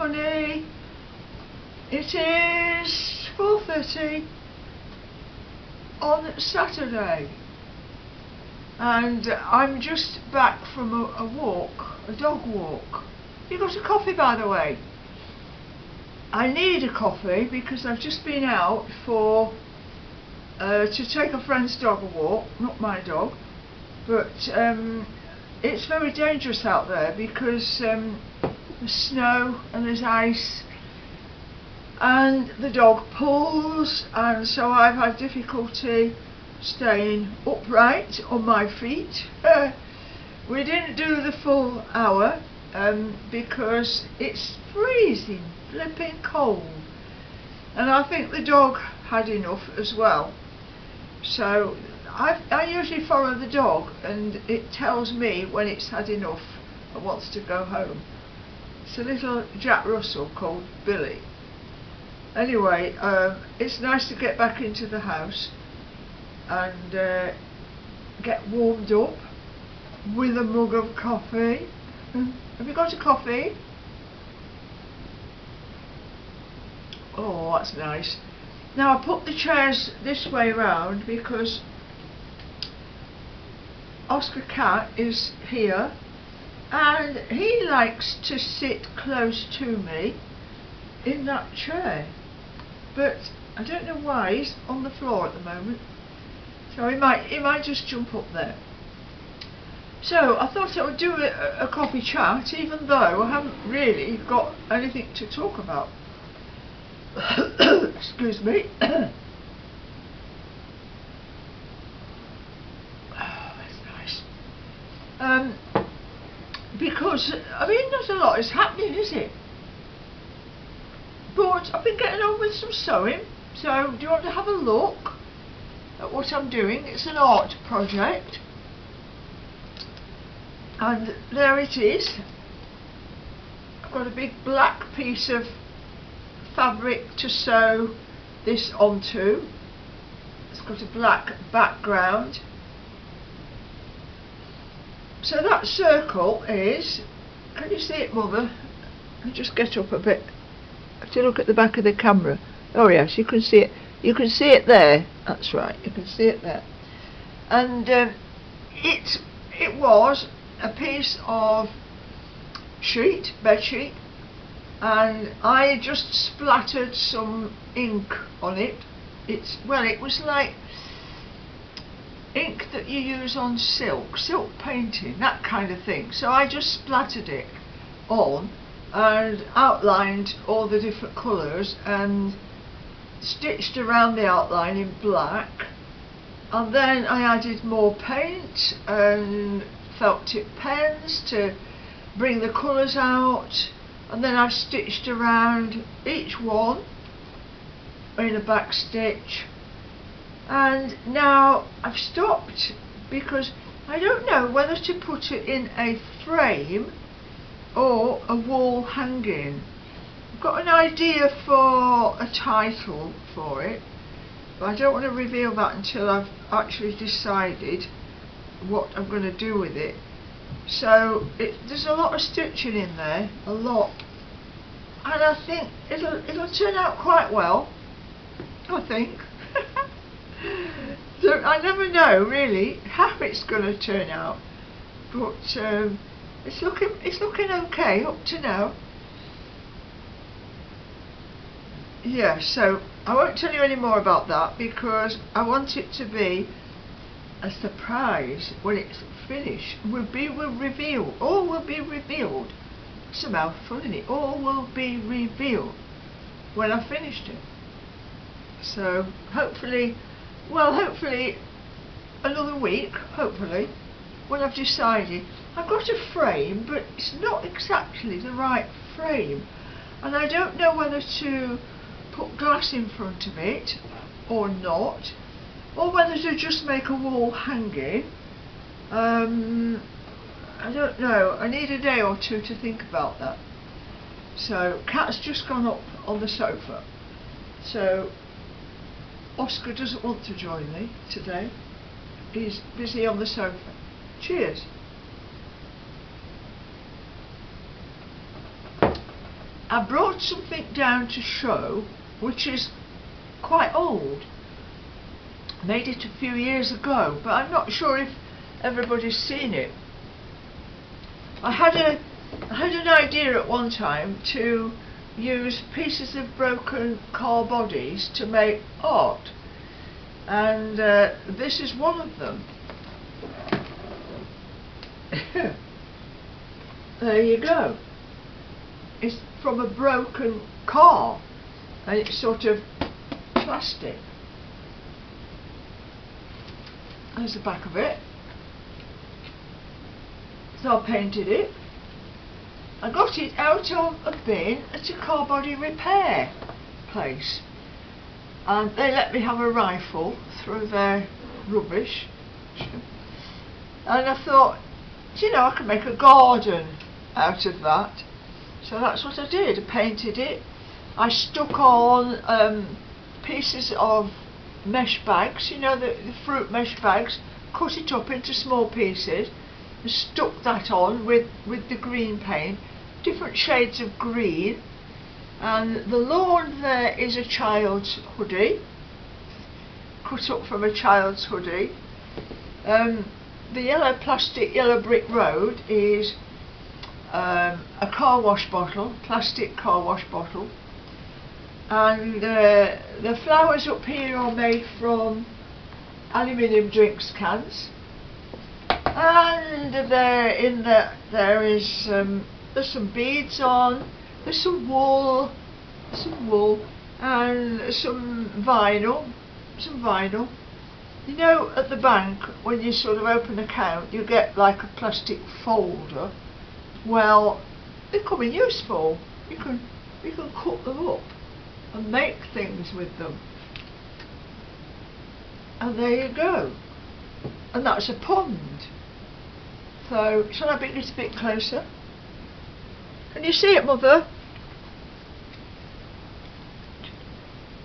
honey. It is 4:30 on Saturday, and I'm just back from a walk, a dog walk. You got a coffee, by the way? I need a coffee because I've just been out to take a friend's dog a walk, not my dog, but it's very dangerous out there because there's snow and there's ice and the dog pulls, and so I've had difficulty staying upright on my feet. We didn't do the full hour because it's freezing flipping cold, and I think the dog had enough as well. So I usually follow the dog and it tells me when it's had enough and wants to go home. It's a little Jack Russell called Billy. Anyway, it's nice to get back into the house and get warmed up with a mug of coffee. Have you got a coffee? Oh, that's nice. Now I put the chairs this way round because Oscar Cat is here and he likes to sit close to me in that chair, but I don't know why he's on the floor at the moment, so he might just jump up there. So I thought I would do a coffee chat, even though I haven't really got anything to talk about. Excuse me. Oh, that's nice. Because I mean, not a lot is happening, is it? But I've been getting on with some sewing. So do you want to have a look at what I'm doing? It's an art project, and there it is. I've got a big black piece of fabric to sew this onto. It's got a black background. So that circle is, can you see it, Mother? I'll just get up a bit. I have to look at the back of the camera. Oh yes, you can see it. You can see it there. That's right, you can see it there. And it was a piece of sheet, bed sheet, and I just splattered some ink on it. It was like ink that you use on silk painting, that kind of thing. So I just splattered it on and outlined all the different colours and stitched around the outline in black, and then I added more paint and felt tip pens to bring the colours out, and then I've stitched around each one in a back stitch. And now I've stopped because I don't know whether to put it in a frame or a wall hanging. I've got an idea for a title for it, but I don't want to reveal that until I've actually decided what I'm going to do with it. So there's a lot of stitching in there, a lot, and I think it'll turn out quite well, I think. So I never know really how it's going to turn out, but it's looking okay up to now. Yeah, so I won't tell you any more about that because I want it to be a surprise when it's finished. All will be revealed. It's a mouthful, isn't it? All will be revealed when I've finished it. So hopefully another week, hopefully, when I've decided. I've got a frame, but it's not exactly the right frame, and I don't know whether to put glass in front of it or not, or whether to just make a wall hanging. I don't know. I need a day or two to think about that. So Cat's just gone up on the sofa, so Oscar doesn't want to join me today. He's busy on the sofa. Cheers. I brought something down to show which is quite old. Made it a few years ago, but I'm not sure if everybody's seen it. I had an idea at one time to use pieces of broken car bodies to make art, and this is one of them. There you go. It's from a broken car, and it's sort of plastic. There's the back of it. So I painted it. I got it out of a bin at a car body repair place, and they let me have a rifle through their rubbish. And I thought, you know, I could make a garden out of that. So that's what I did. I painted it. I stuck on pieces of mesh bags, you know, the fruit mesh bags, cut it up into small pieces and stuck that on with the green paint, different shades of green. And the lawn there is a child's hoodie, cut up from a child's hoodie. The yellow plastic yellow brick road is a car wash bottle, plastic car wash bottle, and the flowers up here are made from aluminium drinks cans, and there is there's some beads on, there's some wool, and some vinyl. You know, at the bank when you sort of open an account you get like a plastic folder. Well, they come in useful. You can cut them up and make things with them. And there you go. And that's a pond. So, shall I bring it a bit closer? Can you see it, Mother?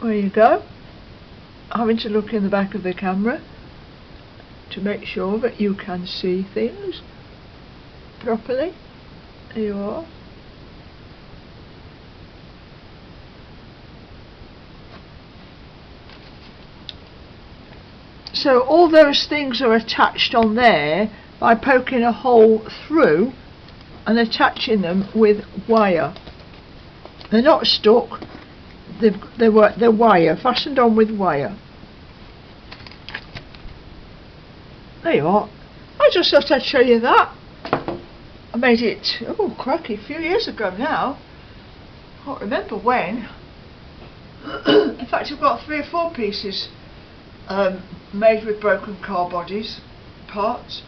There you go. Having to look in the back of the camera to make sure that you can see things properly. There you are. So all those things are attached on there by poking a hole through and attaching them with wire. They're not stuck, they're wire, fastened on with wire. There you are. I just thought I'd show you that. I made it, oh crikey, a few years ago now. Can't remember when. In fact, I've got 3 or 4 pieces made with broken car bodies, parts.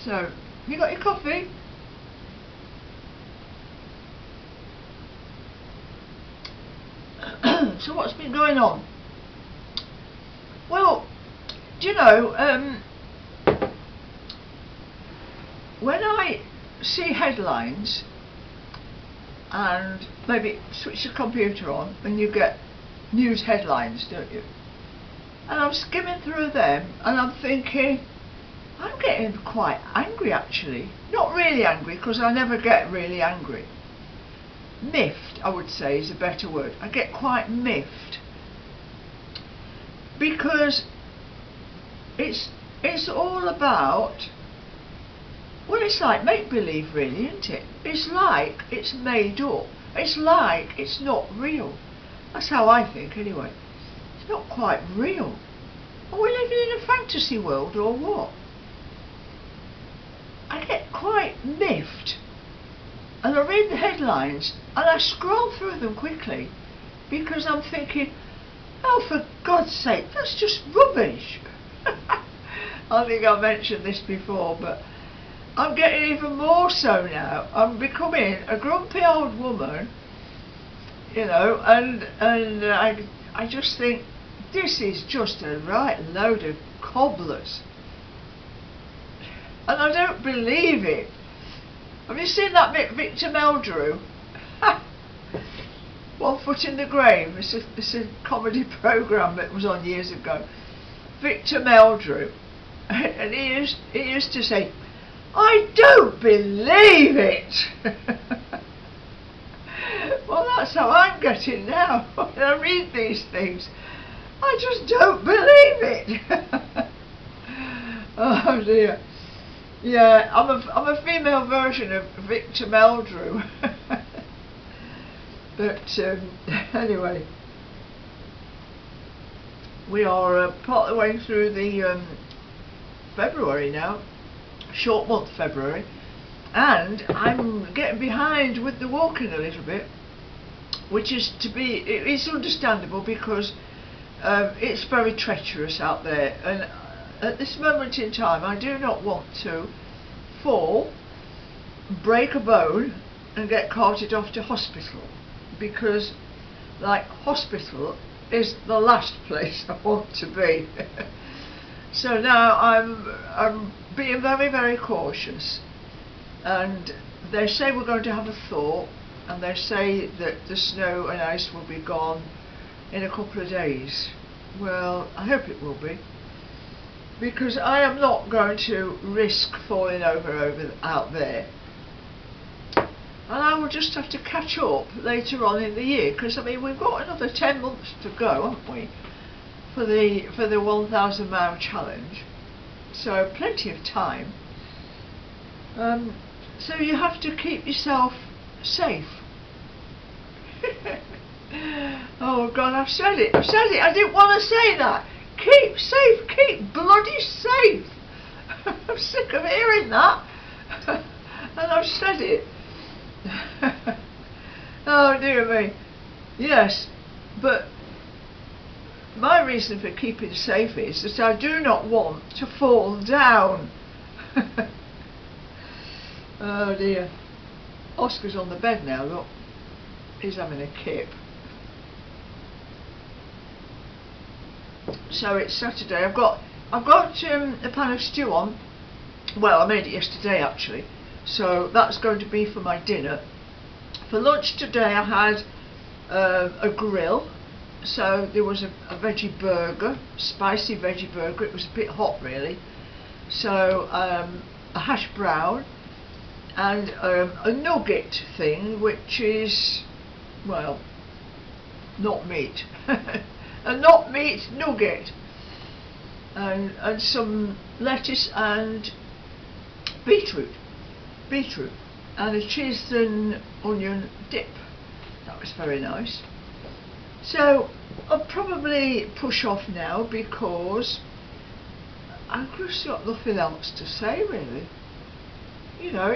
So, you got your coffee? So what's been going on? Well, do you know, when I see headlines and maybe switch the computer on and you get news headlines, don't you? And I'm skimming through them and I'm thinking, I'm getting quite angry actually. Not really angry, because I never get really angry. Miffed, I would say, is a better word. I get quite miffed. Because it's all about, well, it's like make-believe really, isn't it? It's like it's made up. It's like it's not real. That's how I think anyway. It's not quite real. Are we living in a fantasy world or what? I get quite miffed. And I read the headlines and I scroll through them quickly because I'm thinking, oh, for God's sake, that's just rubbish. I think I mentioned this before, but I'm getting even more so now. I'm becoming a grumpy old woman, you know, and I just think this is just a right load of cobblers. And I don't believe it. Have you seen that Victor Meldrew? One Foot in the Grave. It's a comedy programme that was on years ago. Victor Meldrew. And he used to say, I don't believe it. That's how I'm getting now when I read these things. I just don't believe it. Oh dear. Yeah, I'm a female version of Victor Meldrew. But anyway, we are part of the way through the February now, short month February, and I'm getting behind with the walking a little bit, which is it's understandable because it's very treacherous out there, and at this moment in time I do not want to fall, break a bone and get carted off to hospital, because like hospital is the last place I want to be. So now I'm being very, very cautious, and they say we're going to have a thaw, and they say that the snow and ice will be gone in a couple of days. Well, I hope it will be, because I am not going to risk falling over out there, and I will just have to catch up later on in the year, because I mean we've got another 10 months to go, haven't we, for the 1,000 mile challenge, so plenty of time. So you have to keep yourself safe. Oh God, I've said it, I didn't want to say that. Keep safe, keep bloody safe. I'm sick of hearing that. And I've said it. Oh dear me. Yes, but my reason for keeping safe is that I do not want to fall down. Oh dear. Oscar's on the bed now, look. He's having a kip. So it's Saturday. I've got a pan of stew on. Well, I made it yesterday actually, so that's going to be for my dinner. For lunch today I had a grill, so there was a veggie burger, spicy veggie burger. It was a bit hot really. So a hash brown and a nugget thing, which is, well, not meat. A not meat nugget, and some lettuce and beetroot, and a cheese and onion dip. That was very nice. So I'll probably push off now, because I've just got nothing else to say really. You know,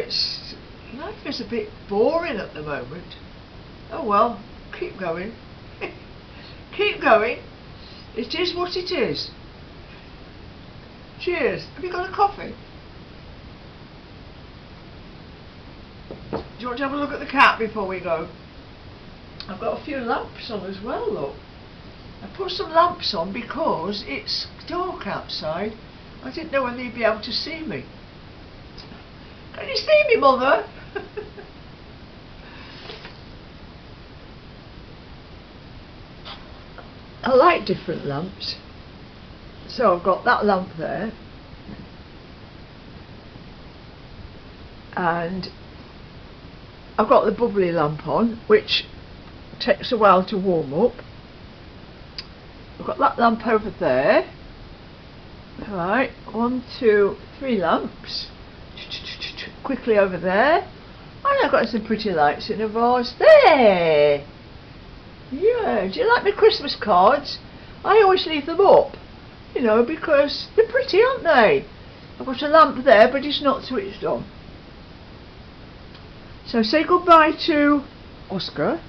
life is a bit boring at the moment. Oh well, keep going. Keep going. It is what it is. Cheers. Have you got a coffee? Do you want to have a look at the cat before we go? I've got a few lamps on as well, look. I put some lamps on because it's dark outside. I didn't know whether you'd be able to see me. Can you see me, Mother? I like different lamps, so I've got that lamp there, and I've got the bubbly lamp on, which takes a while to warm up. I've got that lamp over there. Right, 1, 2, 3 lamps. Quickly over there, and I've got some pretty lights in a vase there. Yeah, do you like my Christmas cards? I always leave them up, you know, because they're pretty, aren't they? I've got a lamp there, but it's not switched on. So say goodbye to Oscar.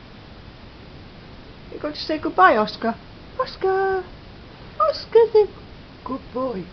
You're going to say goodbye, Oscar. Oscar! Oscar's a good boy.